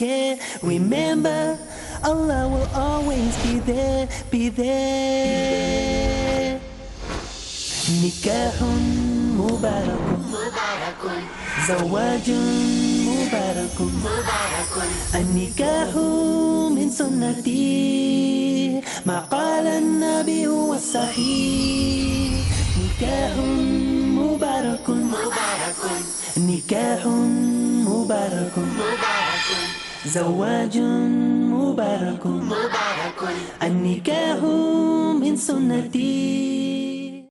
care. Remember, Allah will always be there, be there. Nikahun mubarakun, zawajun mubarakun, النكاح من سنتي ما قال النبي هو الصحيح. نكاح مبارك نكاح مبارك زواج مبارك النكاح من سنتي.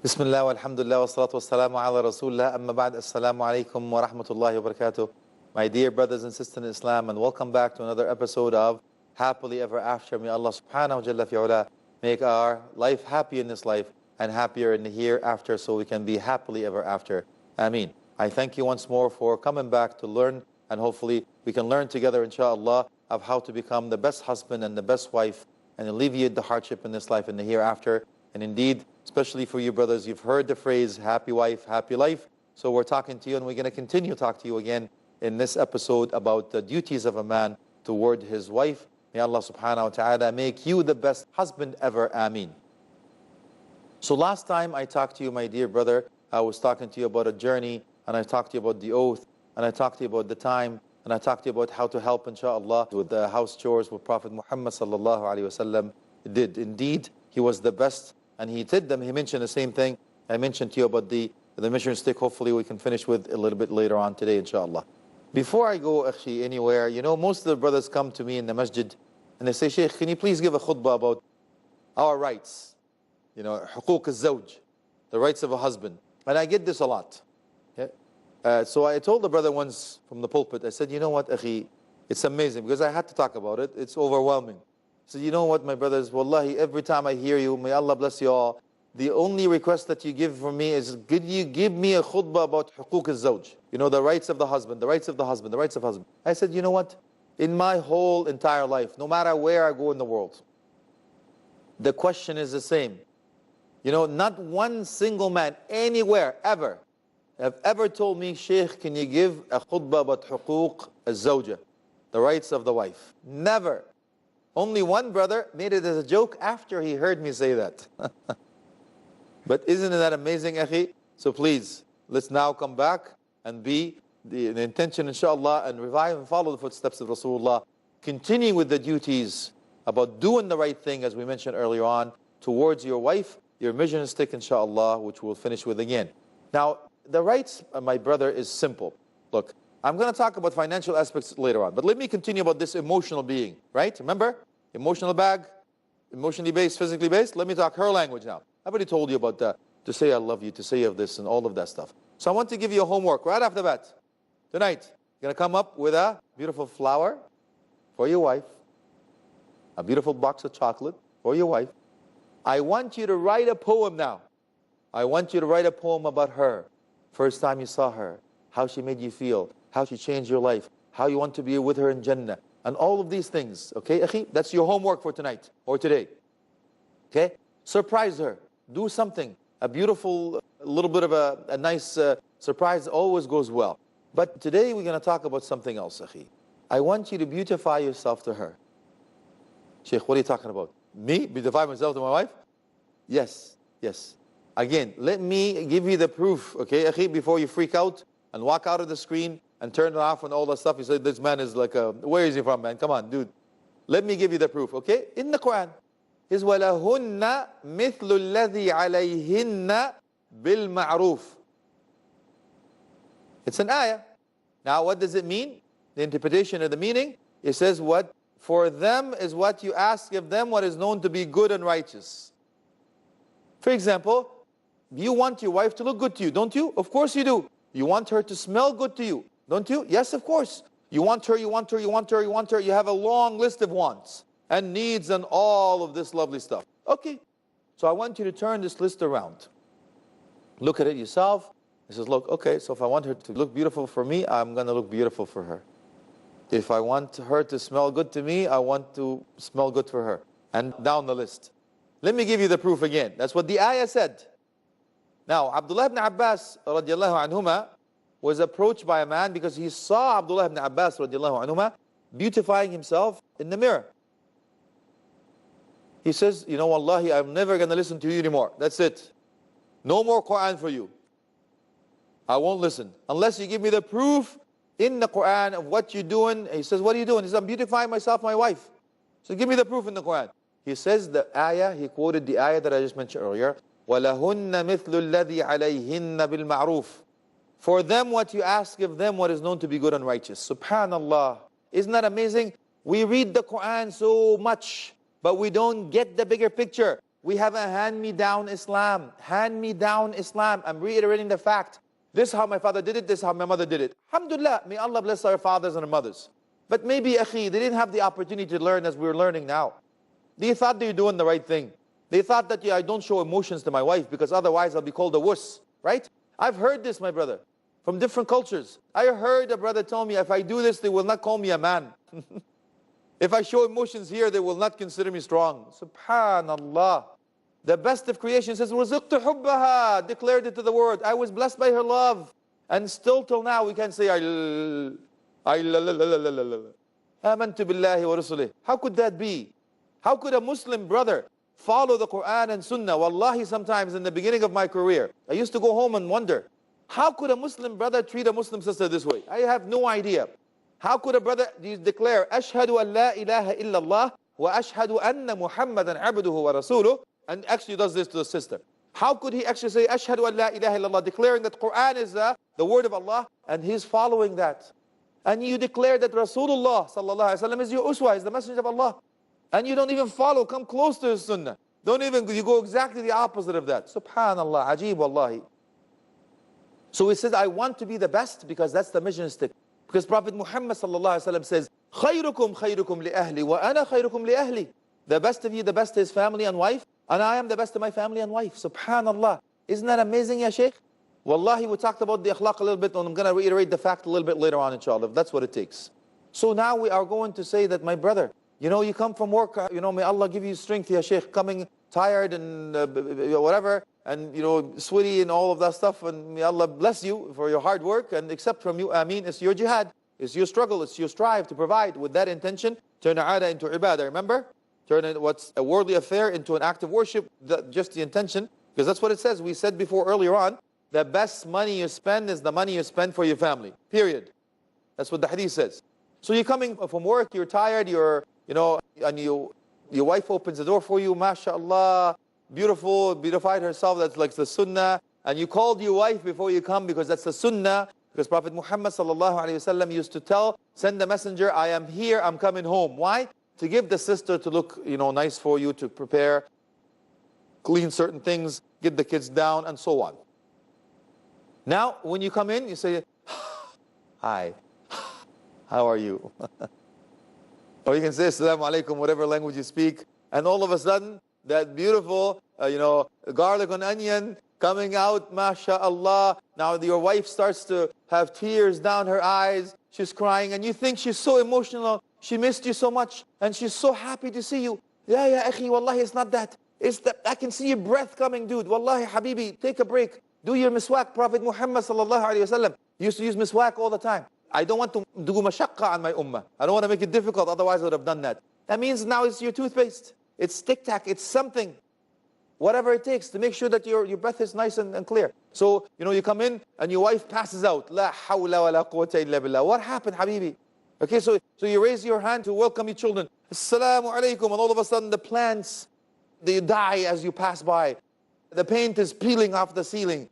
بسم الله والحمد لله والصلاة والسلام على رسول الله أما بعد. Assalamu alaikum wa rahmatullahi wa barakatuh. My dear brothers and sisters in Islam, and welcome back to another episode of Happily Ever After. May Allah subhanahu wa jalla fi'ula make our life happy in this life and happier in the hereafter, so we can be happily ever after. Ameen. I thank you once more for coming back to learn, and hopefully we can learn together inshallah of how to become the best husband and the best wife and alleviate the hardship in this life and the hereafter. And indeed, especially for you brothers, you've heard the phrase happy wife, happy life. So we're talking to you, and we're going to continue to talk to you again in this episode about the duties of a man toward his wife. May Allah subhanahu wa ta'ala make you the best husband ever. Ameen. So last time I talked to you, my dear brother, I was talking to you about a journey, and I talked to you about the oath, and I talked to you about the time, and I talked to you about how to help inshallah with the house chores with Prophet Muhammad sallallahu alaihi wasallam did. Indeed, he was the best, and he did them. He mentioned the same thing I mentioned to you about the measuring stick. Hopefully we can finish with a little bit later on today inshallah. Before I go actually anywhere, you know, most of the brothers come to me in the masjid and they say, Sheikh, can you please give a khutbah about our rights? You know, حقوق الزوج, the rights of a husband. And I get this a lot. Yeah? So I told the brother once from the pulpit, I said, you know what, akhi, it's amazing, because I had to talk about it. It's overwhelming. I said, you know what, my brothers, wallahi, every time I hear you, may Allah bless you all, the only request that you give for me is, could you give me a khutbah about حقوق الزوج? You know, the rights of the husband, the rights of the husband, the rights of husband. I said, you know what? In my whole entire life, no matter where I go in the world, the question is the same. You know, not one single man anywhere ever have ever told me, Sheikh, can you give a khutbah about حقوق الزوجة, the rights of the wife? Never. Only one brother made it as a joke after he heard me say that. But isn't that amazing, akhi? So please, let's now come back and be the intention, inshallah, and revive and follow the footsteps of Rasulullah, continuing with the duties about doing the right thing, as we mentioned earlier on, towards your wife, your measuring stick, inshallah, which we'll finish with again. Now, the rights, my brother, is simple. Look, I'm going to talk about financial aspects later on, but let me continue about this emotional being, right? Remember? Emotional bag, emotionally based, physically based. Let me talk her language now. I've already told you about that, to say I love you, to say of this and all of that stuff. So I want to give you a homework right after that. Tonight, you're going to come up with a beautiful flower for your wife, a beautiful box of chocolate for your wife. I want you to write a poem now. I want you to write a poem about her. First time you saw her, how she made you feel, how she changed your life, how you want to be with her in Jannah, and all of these things. Okay, akhi? That's your homework for tonight or today. Okay? Surprise her. Do something. A beautiful, a little bit of a nice surprise always goes well. But today we're going to talk about something else, akhi. I want you to beautify yourself to her. Sheikh, what are you talking about? Me? Beautify myself to my wife? Yes, yes. Again, let me give you the proof, okay, akhi, before you freak out and walk out of the screen and turn it off and all that stuff. You say, this man is like where is he from, man? Come on, dude. Let me give you the proof, okay? In the Quran, is وَلَهُنَّ مِثْلُ الَّذِي عَلَيْهِنَّ بِالْمَعْرُوفِ. It's an ayah. Now, what does it mean? The interpretation of the meaning, it says what for them is what you ask of them, what is known to be good and righteous. For example, you want your wife to look good to you, don't you? Of course you do. You want her to smell good to you, don't you? Yes, of course. You want her, you want her, you want her, you want her. You have a long list of wants and needs and all of this lovely stuff. Okay, so I want you to turn this list around. Look at it yourself. It says, look, okay, so if I want her to look beautiful for me, I'm going to look beautiful for her. If I want her to smell good to me, I want to smell good for her. And down the list. Let me give you the proof again. That's what the ayah said. Now, Abdullah ibn Abbas, radiallahu anhuma, was approached by a man because he saw Abdullah ibn Abbas radiallahu anhuma beautifying himself in the mirror. He says, you know, wallahi, I'm never going to listen to you anymore. That's it. No more Quran for you. I won't listen unless you give me the proof in the Quran of what you're doing. He says, what are you doing? He says, I'm beautifying myself, my wife. So give me the proof in the Quran. He says the ayah, he quoted the ayah that I just mentioned earlier. وَلَهُنَّ مِثْلُ الَّذِي عَلَيْهِنَّ بِالْمَعْرُوفِ. For them what you ask, give them what is known to be good and righteous. Subhanallah. Isn't that amazing? We read the Quran so much, but we don't get the bigger picture. We have a hand-me-down Islam. Hand-me-down Islam. I'm reiterating the fact. This is how my father did it, this is how my mother did it. Alhamdulillah, may Allah bless our fathers and our mothers. But maybe, akhi, they didn't have the opportunity to learn as we're learning now. They thought they were doing the right thing. They thought that, yeah, I don't show emotions to my wife because otherwise I'll be called a wuss, right? I've heard this, my brother, from different cultures. I heard a brother tell me, if I do this, they will not call me a man. If I show emotions here, they will not consider me strong. Subhanallah. The best of creation says, وَزِقْتُ حُبَّهَا, declared it to the world. I was blessed by her love. And still till now, we can't say, آمَنْتُ بِاللَّهِ وَرُسُلِهِ. How could that be? How could a Muslim brother follow the Quran and Sunnah? Wallahi, sometimes in the beginning of my career, I used to go home and wonder, how could a Muslim brother treat a Muslim sister this way? I have no idea. How could a brother declare, أَشْهَدُ أَن لَا إِلَهَ إِلَّا اللَّهِ وَأَشْهَدُ أَنَّ مُحَمَّدًا عَبْدُهُ وَرَسُولُهُ, and actually does this to the sister? How could he actually say, أَشْهَدُ أَن لَا إِلَهَ إِلَّا اللَّهِ, declaring that Quran is the word of Allah, and he's following that? And you declare that Rasulullah sallallahu alaihi wasallam is your uswa, is the messenger of Allah. And you don't even follow, come close to his sunnah. Don't even, you go exactly the opposite of that. Subhanallah, ajib wallahi. So he says, I want to be the best because that's the mission stick. Because Prophet Muhammad sallallahu alaihi wasallam says, خَيْرُكُمْ خَيْرُكُمْ لِأَهْلِ وَأَنَا خَيْرُكُمْ لِأَهْلِ. The best of you, the best to his family and wife, and I am the best to my family and wife. Subhanallah. Isn't that amazing, ya Shaykh? Wallahi, we talked about the akhlaq a little bit, and I'm going to reiterate the fact a little bit later on, inshallah, if that's what it takes. So now we are going to say that, my brother, you know, you come from work, you know, may Allah give you strength, ya Shaykh, coming tired and whatever, and, you know, sweaty and all of that stuff, and may Allah bless you for your hard work and accept from you, ameen. It's your jihad, it's your struggle, it's your strive to provide with that intention, turn aada into ibadah, remember? Turn what's a worldly affair into an act of worship, just the intention, because that's what it says. We said before earlier on, the best money you spend is the money you spend for your family, period. That's what the hadith says. So you're coming from work, you're tired, you know, and your wife opens the door for you, mashallah, beautiful, beautified herself, that's like the sunnah, and you called your wife before you come because that's the sunnah, because Prophet Muhammad sallallahu alaihi wasallam used to send the messenger, I am here, I'm coming home. Why? To give the sister to look, you know, nice for you, to prepare, clean certain things, get the kids down, and so on. Now, when you come in, you say, hi, how are you? Or you can say, assalamu alaikum, whatever language you speak, and all of a sudden, that beautiful, you know, garlic and onion coming out, mashallah. Now your wife starts to have tears down her eyes, she's crying, and you think she's so emotional, she missed you so much, and she's so happy to see you. Ya akhi, wallahi, it's not that. It's that I can see your breath coming, dude. Wallahi, habibi, take a break. Do your miswak. Prophet Muhammad sallallahu alaihi wasallam used to use miswak all the time. I don't want to do mashaqqa on my ummah. I don't want to make it difficult, otherwise I would have done that. That means now it's your toothpaste. It's tic-tac, it's something. Whatever it takes to make sure that your breath is nice and clear. So, you know, you come in and your wife passes out. La hawla wa la quwwata illa billah. What happened, habibi? Okay, so you raise your hand to welcome your children. Assalamu alaikum. And all of a sudden the plants, they die as you pass by. The paint is peeling off the ceiling.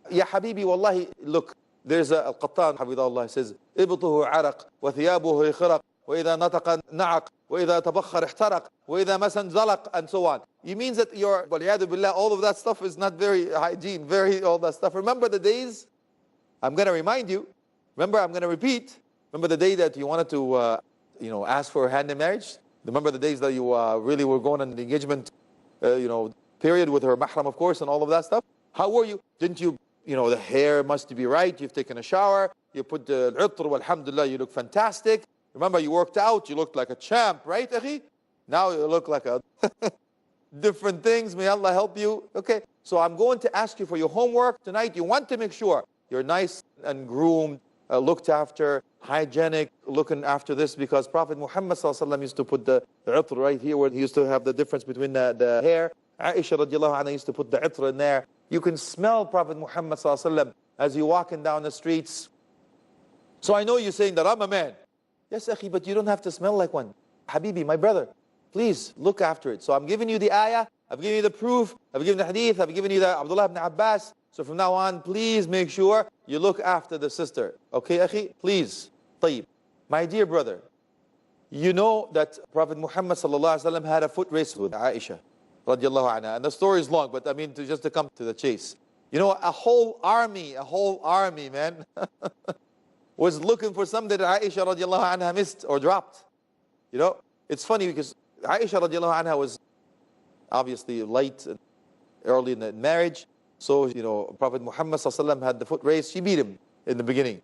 Ya habibi, wallahi, look, there's a Al-Qattan, Hafidahullah, says, إِبْطُهُ عَرَقْ وَثِيَابُهُ يَخْرَقْ وَإِذَا نَطَقَ نَعَقْ وَإِذَا تَبَخَّرْ احْتَرَقْ وَإِذَا مَسَنْ زَلَقْ, and so on. It means that وَلِيَادُ بِاللَّهِ, all of that stuff is not very hygiene, all that stuff. Remember the days, I'm going to remind you, remember, I'm going to repeat, remember the day that you wanted to, you know, ask for a hand in marriage? Remember the days that you really were going on the engagement, you know, period with her mahram, of course, and all of that stuff? How were you? Didn't you, you know, the hair must be right, you've taken a shower, you put the utr, alhamdulillah, you look fantastic. Remember, you worked out, you looked like a champ, right, akhi? Now you look like a different things, may Allah help you. Okay, so I'm going to ask you for your homework tonight. You want to make sure you're nice and groomed, looked after, hygienic, looking after this, because Prophet Muhammad ﷺ used to put the itr right here where he used to have the difference between the hair. Aisha radiallahu anha used to put the itr in there. You can smell Prophet Muhammad ﷺ as you're walking down the streets. So I know you're saying that I'm a man. Yes, akhi, but you don't have to smell like one. Habibi, my brother, please look after it. So I'm giving you the ayah, I've given you the proof, I've given the hadith, I've given you the Abdullah ibn Abbas. So from now on, please make sure you look after the sister. Okay, akhi? Please. Tayyib. My dear brother, you know that Prophet Muhammad ﷺ had a foot race with Aisha radiallahu anha. And the story is long, but I mean, just to come to the chase. You know, a whole army, man, was looking for something that Aisha radiallahu anha missed or dropped. You know, it's funny because Aisha radiallahu anha was obviously late, early in the marriage. So, you know, Prophet Muhammad ﷺ had the foot race. She beat him in the beginning.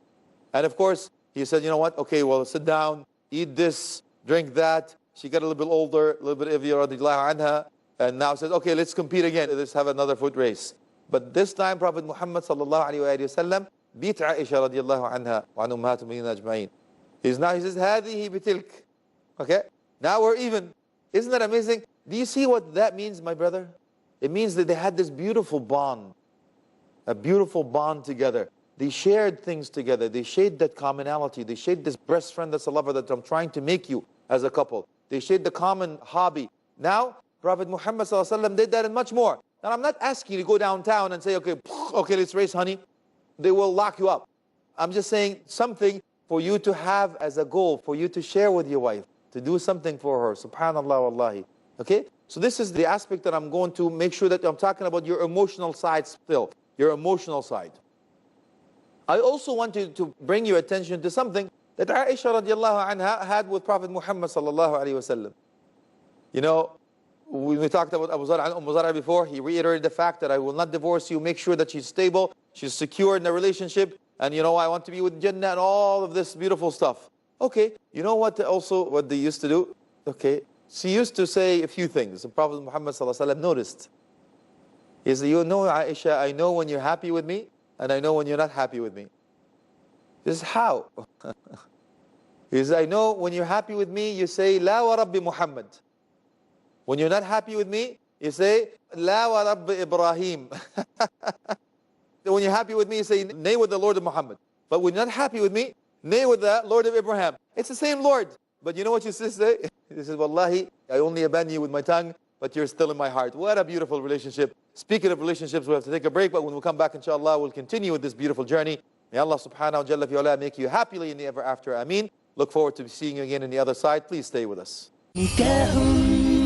And of course, he said, you know what? Okay, well, sit down, eat this, drink that. She got a little bit older, a little bit heavier, radiallahu anha. And now says, okay, let's compete again. Let's have another foot race. But this time, Prophet Muhammad ﷺ beat Aisha radiallahu anha wa an ummahatul mu'minin ajma'in. He says, هذه بتلك. Okay? Now we're even. Isn't that amazing? Do you see what that means, my brother? It means that they had this beautiful bond. A beautiful bond together. They shared things together. They shared that commonality. They shared this best friend that's a lover that I'm trying to make you as a couple. They shared the common hobby. Now, Prophet Muhammad ﷺ did that and much more. Now, I'm not asking you to go downtown and say, okay, let's race, honey. They will lock you up. I'm just saying something for you to have as a goal, for you to share with your wife, to do something for her. Subhanallah, wallahi. Okay? So this is the aspect that I'm going to make sure that I'm talking about your emotional side still. Your emotional side. I also want to bring your attention to something that Aisha radiallahu anha had with Prophet Muhammad sallallahu alayhi wasallam. You know, when we talked about Abu Zar'a before, he reiterated the fact that I will not divorce you. Make sure that she's stable, she's secure in the relationship, and you know, I want to be with Jannah and all of this beautiful stuff. Okay, you know what they used to do? Okay, she used to say a few things. The Prophet Muhammad sallallahu alayhi wasallam noticed. He said, you know, Aisha, I know when you're happy with me, and I know when you're not happy with me. This is how. He says, I know when you're happy with me, you say, La wa Rabbi Muhammad. When you're not happy with me, you say, La wa Rabbi Ibrahim. When you're happy with me, you say, Nay with the Lord of Muhammad. But when you're not happy with me, nay with the Lord of Abraham. It's the same Lord. But you know what you say? He says, Wallahi, I only abandon you with my tongue, but you're still in my heart. What a beautiful relationship. Speaking of relationships, we have to take a break, but when we come back, inshallah, we'll continue with this beautiful journey. May Allah subhanahu wa jalla fi'ala make you happily in the ever after. Ameen. Look forward to seeing you again on the other side. Please stay with us. نكاح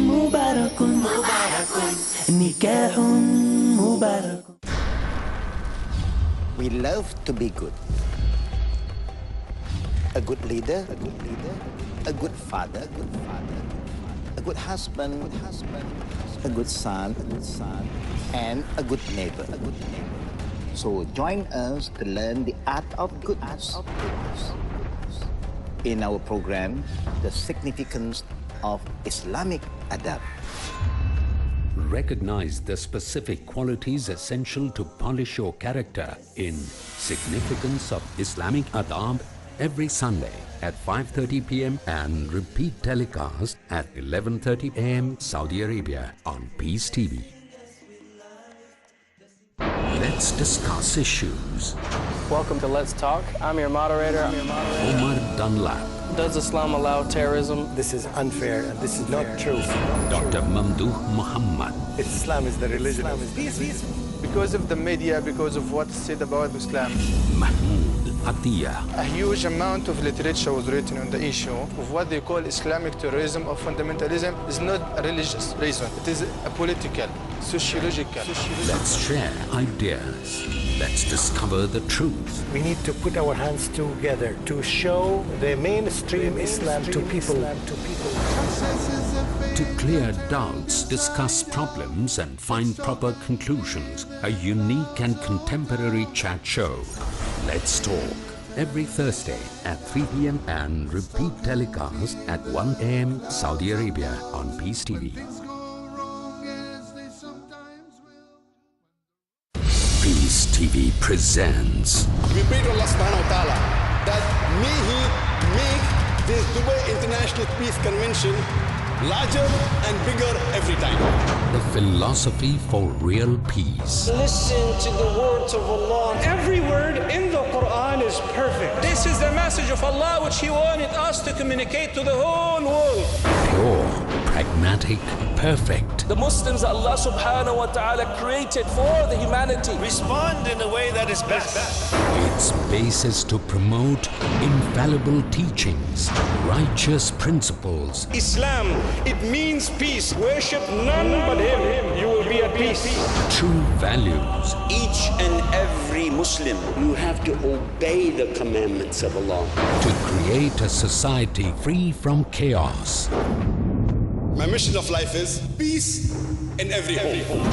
مبارك نكاح مبارك. We love to be good. A good leader, a good father, a good husband, a good son, and a good neighbor. So join us to learn the art of goodness. In our program, The Significance of Islamic Adab. Recognize the specific qualities essential to polish your character in Significance of Islamic Adab every Sunday at 5:30 p.m. and repeat telecast at 11:30 a.m. Saudi Arabia on Peace TV. Let's discuss issues. Welcome to Let's Talk. I'm your moderator. Omar Dunlap. Does Islam allow terrorism? This is unfair and this is not true. Dr. Mamdouh Muhammad. Islam is the religion of peace. Because of the media, because of what's said about Islam. Mahmoud Atiyah. A huge amount of literature was written on the issue of what they call Islamic terrorism or fundamentalism is not a religious reason. It is a political, sociological. Let's share ideas. Let's discover the truth. We need to put our hands together to show the mainstream Islam to people. To clear doubts, discuss problems, and find proper conclusions. A unique and contemporary chat show. Let's Talk. Every Thursday at 3 p.m. and repeat telecast at 1 a.m. Saudi Arabia on Peace TV. Peace TV. TV presents We pray to Allah subhanahu wa ta'ala that may He make this Dubai International Peace Convention larger and bigger every time. the philosophy for real peace. Listen to the words of Allah. Every word in the Quran is perfect. This is the message of Allah which He wanted us to communicate to the whole world. Pure, pragmatic, perfect. The Muslims Allah subhanahu wa ta'ala created for the humanity. Respond in the way that is best. Its basis to promote infallible teachings, righteous principles, Islam, it means peace. Worship none but Him. You will be at peace. true values, Each and every Muslim, you have to obey the commandments of Allah. to create a society free from chaos. My mission of life is peace in every home.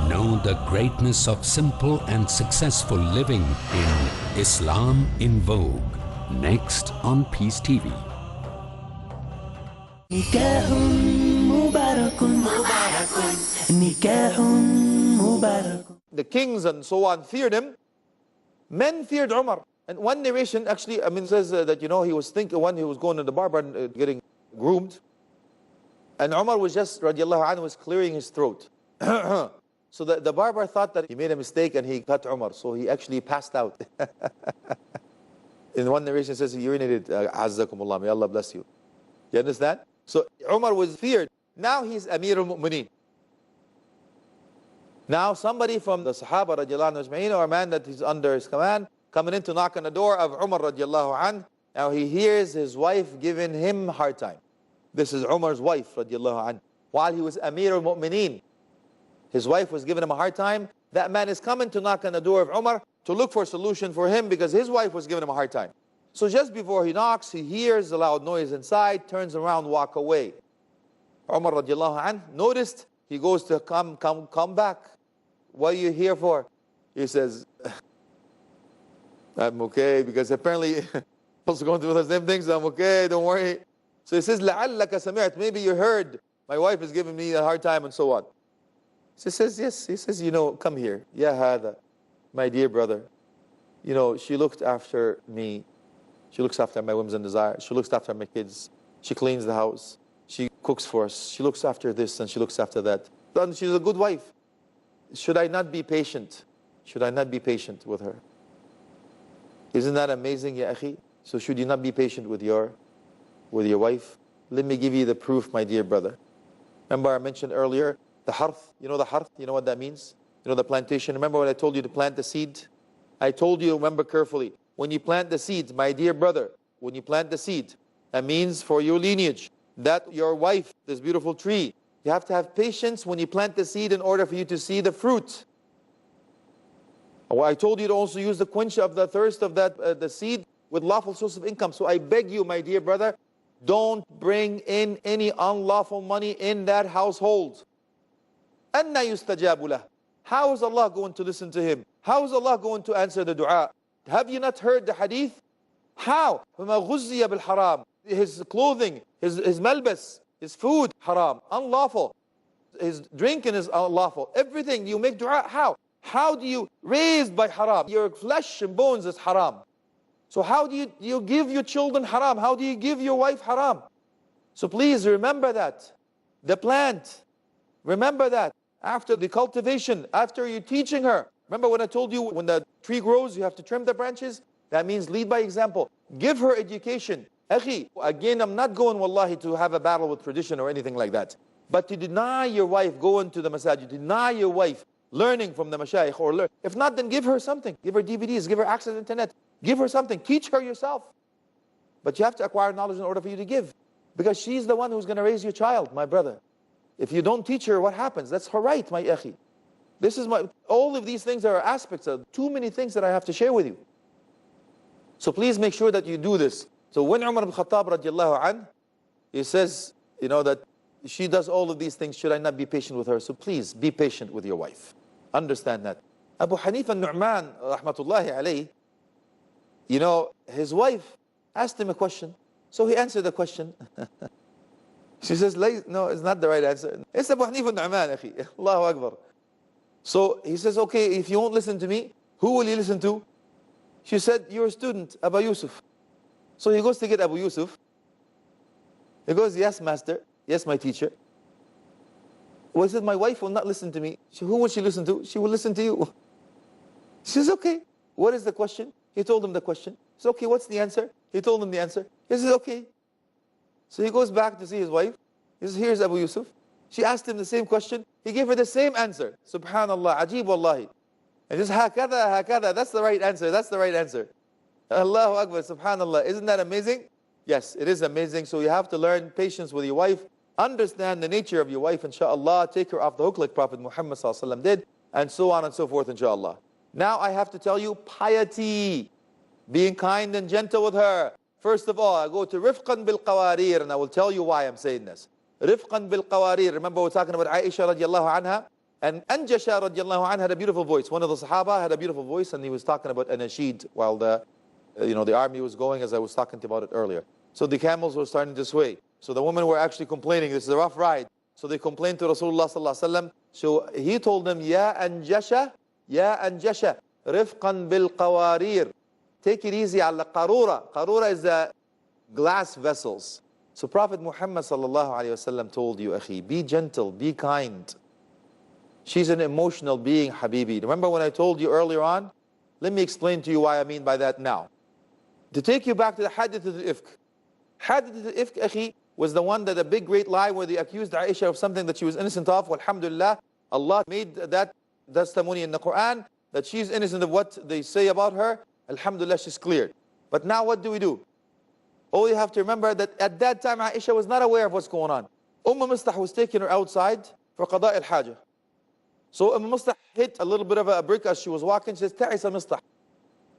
Know the greatness of simple and successful living in Islam in Vogue. Next on Peace TV. نكاح مبارك نكاح مبارك. The kings and so on feared him. Men feared Umar. And one narration actually, says that, he was thinking when he was going to the barber and getting groomed. And Umar was just, radiallahu anhu, was clearing his throat. So the barber thought that he made a mistake and he cut Umar. So he actually passed out. In one narration it says he urinated, Azzakumullah, may Allah bless you. You understand? So Umar was feared. Now he's Amir al-Mu'mineen. Now somebody from the Sahaba radiallahu anhu, or a man that is under his command, coming in to knock on the door of Umar radiallahu anhu. Now he hears his wife giving him a hard time. This is Umar's wife radiallahu anhu. While he was Amir al-Mu'mineen, his wife was giving him a hard time. That man is coming to knock on the door of Umar to look for a solution for him because his wife was giving him a hard time. So just before he knocks, he hears a loud noise inside, turns around, walk away. Umar radiallahu anh noticed, he goes to come back. What are you here for? He says, I'm okay, because apparently also going through the same things, I'm okay, don't worry. So he says, لَعَلَّكَ سَمِعْتَ, maybe you heard, my wife is giving me a hard time and so on. He says, yes. He says, come here. Ya hada, my dear brother. She looked after me. She looks after my whims and desires. She looks after my kids. She cleans the house. She cooks for us. She looks after this and she looks after that. And she's a good wife. Should I not be patient? Should I not be patient with her? Isn't that amazing, ya akhi? So should you not be patient with your wife? Let me give you the proof, my dear brother. Remember I mentioned earlier, the harth. You know the harth? You know what that means? The plantation. Remember when I told you to plant the seed? I told you, remember carefully. When you plant the seed, my dear brother, when you plant the seed, that means for your lineage, that your wife, this beautiful tree, you have to have patience when you plant the seed in order for you to see the fruit. I told you to also use the quench of the thirst of that the seed with lawful source of income. So I beg you, my dear brother, don't bring in any unlawful money in that household. أَنَّ يُسْتَجَابُ لَهُ. How is Allah going to listen to him? How is Allah going to answer the dua? Have you not heard the hadith? How? فَمَا غُزِّيَ بِالْحَرَامِ. His clothing, his malbas, his food, haram, unlawful. His drinking is unlawful. Everything, you make dua, how? How do you raised by haram? Your flesh and bones is haram. So how do you give your children haram? How do you give your wife haram? So please remember that. The plant, remember that. After the cultivation, after you're teaching her. Remember when I told you when the tree grows, you have to trim the branches? That means lead by example. Give her education. Akhi, again, I'm not going, wallahi, to have a battle with tradition or anything like that. But to deny your wife going to the masajid, deny your wife learning from the mashayikh, or learn. If not, then give her something. Give her DVDs, give her access to the internet. Give her something. Teach her yourself. But you have to acquire knowledge in order for you to give. Because she's the one who's going to raise your child, my brother. If you don't teach her, what happens? That's her right, my akhi. All of these things are aspects of too many things that I have to share with you. So please make sure that you do this. So when Umar ibn Khattab radiallahu anh, he says, that she does all of these things, should I not be patient with her? So please be patient with your wife. Understand that. Abu Hanifa Nu'man, rahmatullahi alayhi, his wife asked him a question. So he answered the question. She says, no, it's not the right answer. It's Abu Hanifa Nu'man, akhi. Allahu Akbar. So he says, okay, if you won't listen to me, who will you listen to? She said, your student, Abu Yusuf. So he goes to get Abu Yusuf. He goes, yes, master. Yes, my teacher. Well, he said, my wife will not listen to me. Who will she listen to? She will listen to you. She says, okay, what is the question? He told him the question. He said, okay, what's the answer? He told him the answer. He says, okay. So he goes back to see his wife. He says, here's Abu Yusuf. She asked him the same question. He gave her the same answer. Subhanallah, ajib wallahi. And just hakada, hakada, that's the right answer, that's the right answer. Allahu Akbar, subhanallah. Isn't that amazing? Yes, it is amazing. So you have to learn patience with your wife. Understand the nature of your wife, inshaAllah. Take her off the hook like Prophet Muhammad ﷺ did. And so on and so forth, inshaAllah. Now I have to tell you, piety. Being kind and gentle with her. First of all, I go to rifqan bil qawarir, and I will tell you why I'm saying this. Rifqan bil qawarir. Remember we're talking about Aisha radiallahu anha. And Anjasha radiallahu anha had a beautiful voice. One of the Sahaba had a beautiful voice, and he was talking about an nasheed while the army was going, as I was talking about it earlier. So the camels were starting to sway. So the women were actually complaining, this is a rough ride. So they complained to Rasulullah sallallahu alaihi wasallam. So he told them, Ya Anjasha, rifqan bil qawarir. Take it easy, ala qarura. Qarura is the glass vessels. So Prophet Muhammad sallallahu alaihi wasallam told you, akhi, be gentle, be kind. She's an emotional being, Habibi. Remember when I told you earlier on? Let me explain to you why I mean by that now. To take you back to the Hadith al-Ifk. Hadith al-Ifk, akhi, was the one that a big great lie where they accused Aisha of something that she was innocent of. Alhamdulillah, Allah made that testimony in the Quran that she's innocent of what they say about her. Alhamdulillah, she's cleared. But now what do? Oh, you have to remember that at that time Aisha was not aware of what's going on. Mistah was taking her outside for qada al-hajah. So Mistah hit a little bit of a brick as she was walking. She says, Ta'isa Mistah.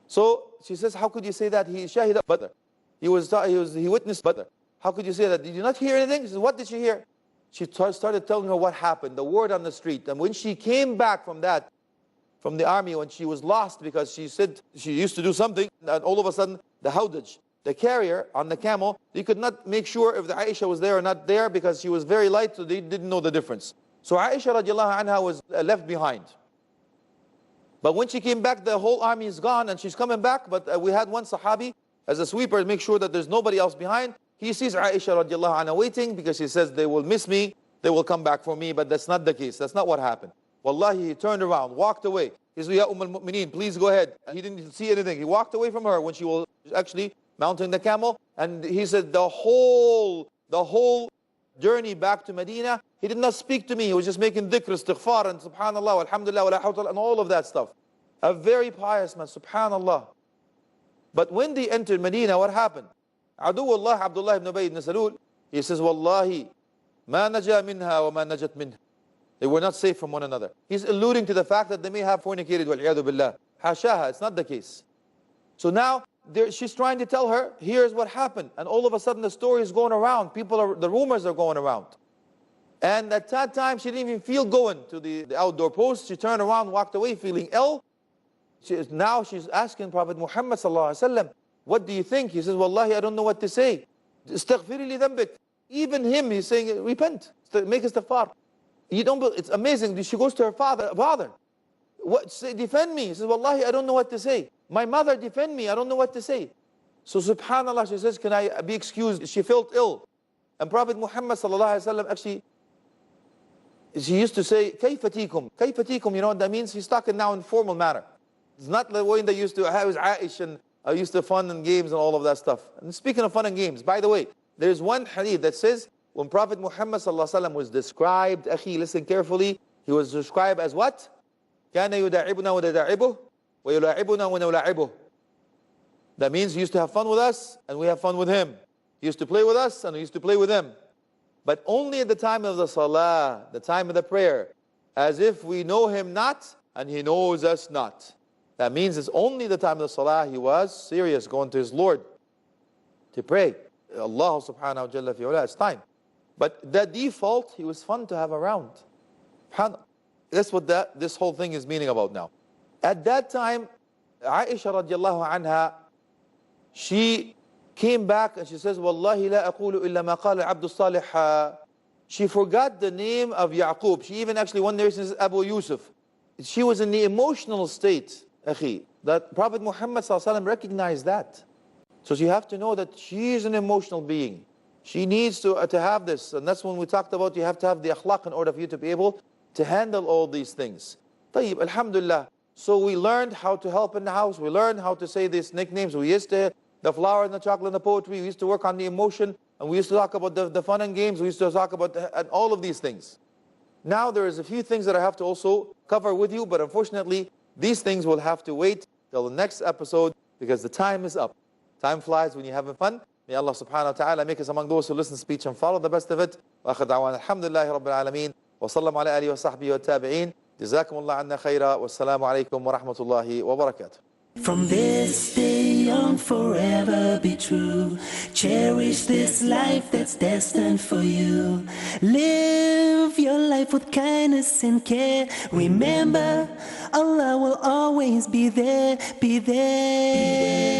So she says, how could you say that? He shahida Badr. He witnessed Badr. How could you say that? Did you not hear anything? She says, what did she hear? She started telling her what happened, the word on the street. And when she came back from the army, when she was lost because she said she used to do something, and all of a sudden the hawdaj, the carrier on the camel, they could not make sure if the Aisha was there or not there because she was very light, so they didn't know the difference. So Aisha radiallahu anha was left behind. But when she came back, the whole army is gone and she's coming back. But we had one Sahabi as a sweeper to make sure that there's nobody else behind. He sees Aisha radiallahu anha waiting because he says, they will miss me, they will come back for me. But that's not the case. That's not what happened. Wallahi, he turned around, walked away. He said, Ya al-Mu'mineen, please go ahead. He didn't see anything. He walked away from her when she was actually mounting the camel. And he said, the whole journey back to Medina, he did not speak to me. He was just making dhikr, istighfar, and subhanallah, alhamdulillah, wa la hawla, and all of that stuff. A very pious man, subhanallah. But when they entered Medina, what happened? Aduwullah Abdullah ibn Ubay ibn Salul, he says, Wallahi, ma naja minha wa ma najat minha. They were not safe from one another. He's alluding to the fact that they may have fornicated, wal-'iyadu billah. Hashaha, it's not the case. So now, she's trying to tell her, here's what happened. And all of a sudden the story is going around. The rumors are going around. And at that time, she didn't even feel going to the outdoor post. She turned around, walked away feeling ill. Now she's asking Prophet Muhammad sallallahu alaihi wasallam, what do you think? He says, Wallahi, I don't know what to say. Istaghfiri li dhanbik. Even him, he's saying, repent, make istighfar. It's amazing. She goes to her father, what, say, defend me. He says, Wallahi, I don't know what to say. My mother, defend me, I don't know what to say. So subhanallah, she says, can I be excused? She felt ill. And Prophet Muhammad sallallahu alaihi wasallam actually, she used to say, Kayfatikum. Kayfatikum, you know what that means? He's talking now in formal manner. It's not the way they used to, I was Aish and I used to fun and games and all of that stuff. And speaking of fun and games, by the way, there's one hadith that says, when Prophet Muhammad sallallahu alaihi wasallam was described, akhi, listen carefully, he was described as what? كَانَ يُدَاعِبُنَا وَدَدَاعِبُهُ وَيُلَاعِبُنَا وَنُلَاعِبُهُ. That means he used to have fun with us and we have fun with him. He used to play with us and we used to play with him. But only at the time of the salah, the time of the prayer, as if we know him not and he knows us not. That means it's only the time of the salah he was serious, going to his Lord to pray. Allah subhanahu wa jalla fi ula, it's time. But the default, he was fun to have around. That's what this whole thing is meaning about now. At that time, Aisha radiallahu anha, she came back and she says, Wallahi la aqulu illa ma qala Abdul Salih. She forgot the name of Yaqub. She even actually one day says Abu Yusuf. she was in the emotional state, akhi, that Prophet Muhammad ﷺ recognized that. So you have to know that she is an emotional being. She needs to have this. And that's when we talked about you have to have the akhlaq in order for you to be able to handle all these things. Tayyib, alhamdulillah. So we learned how to help in the house. We learned how to say these nicknames. We used to, the flower and the chocolate and the poetry. We used to work on the emotion. And we used to talk about the fun and games. We used to talk about and all of these things. Now there is a few things that I have to also cover with you. But unfortunately, these things will have to wait till the next episode because the time is up. Time flies when you're having fun. May Allah subhanahu wa ta'ala make us among those who listen to speech and follow the best of it. Wa akhir da'wana alhamdulillahi rabbil alameen. Wa sallallahu ala alihi wa sahbihi wa tabi'een. Jazakumullah anna khaira. Wassalamu alaikum wa rahmatullahi wa barakatuh. From this day on forever be true. Cherish this life that's destined for you. Live your life with kindness and care. Remember, Allah will always be there, be there.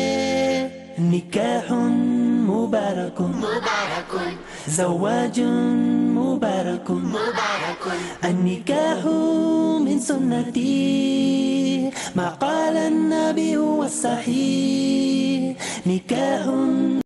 Nikahun mubarakun, mubarakun. Zawajun mubarakun, mubarakun. An-nikahu min sunnati. Ma qala an-nabi huwa sahih. Nikahun